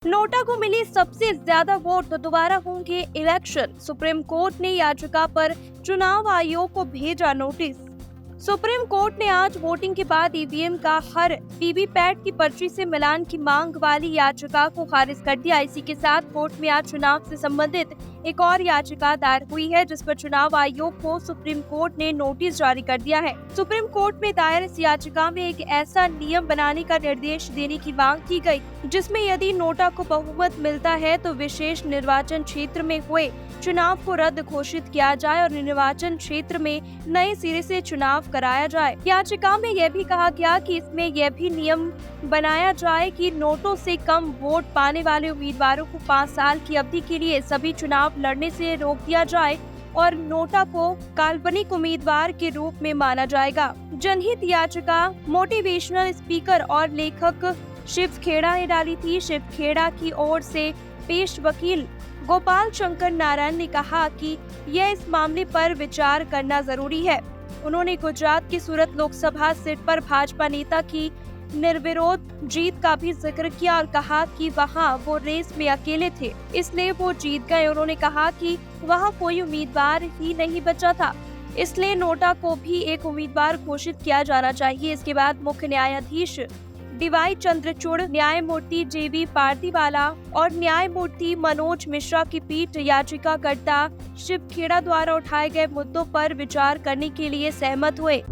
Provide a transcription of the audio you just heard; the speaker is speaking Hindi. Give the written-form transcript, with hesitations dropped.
नोटा को मिली सबसे ज्यादा वोट तो दोबारा होंगे इलेक्शन। सुप्रीम कोर्ट ने याचिका पर चुनाव आयोग को भेजा नोटिस। सुप्रीम कोर्ट ने आज वोटिंग के बाद ईवीएम का हर वीवीपैट की पर्ची से मिलान की मांग वाली याचिका को खारिज कर दिया। इसी के साथ कोर्ट में आज चुनाव से संबंधित एक और याचिका दायर हुई है, जिस पर चुनाव आयोग को सुप्रीम कोर्ट ने नोटिस जारी कर दिया है। सुप्रीम कोर्ट में दायर इस याचिका में एक ऐसा नियम बनाने का निर्देश देने की मांग की गई, जिसमें यदि नोटा को बहुमत मिलता है तो विशेष निर्वाचन क्षेत्र में हुए चुनाव को रद्द घोषित किया जाए और निर्वाचन क्षेत्र में नए सिरे से चुनाव कराया जाए। याचिका में यह भी कहा गया कि इसमें यह भी नियम बनाया जाए कि नोटों से कम वोट पाने वाले उम्मीदवारों को 5 साल की अवधि के लिए सभी चुनाव लड़ने से रोक दिया जाए और नोटा को काल्पनिक उम्मीदवार के रूप में माना जाएगा। जनहित याचिका मोटिवेशनल स्पीकर और लेखक शिव खेड़ा ने डाली थी। शिव खेड़ा की ओर से पेश वकील गोपाल शंकर नारायण ने कहा कि यह इस मामले पर विचार करना जरूरी है। उन्होंने गुजरात की सूरत लोकसभा सीट पर भाजपा नेता की निर्विरोध जीत का भी जिक्र किया और कहा कि वहां वो रेस में अकेले थे, इसलिए वो जीत गए। उन्होंने कहा कि वहां कोई उम्मीदवार ही नहीं बचा था, इसलिए नोटा को भी एक उम्मीदवार घोषित किया जाना चाहिए। इसके बाद मुख्य न्यायाधीश डीवाई चंद्रचूड़, न्यायमूर्ति जेबी पारदीवाला और न्यायमूर्ति मनोज मिश्रा की पीठ याचिकाकर्ता शिव खेड़ा द्वारा उठाए गए मुद्दों पर विचार करने के लिए सहमत हुए।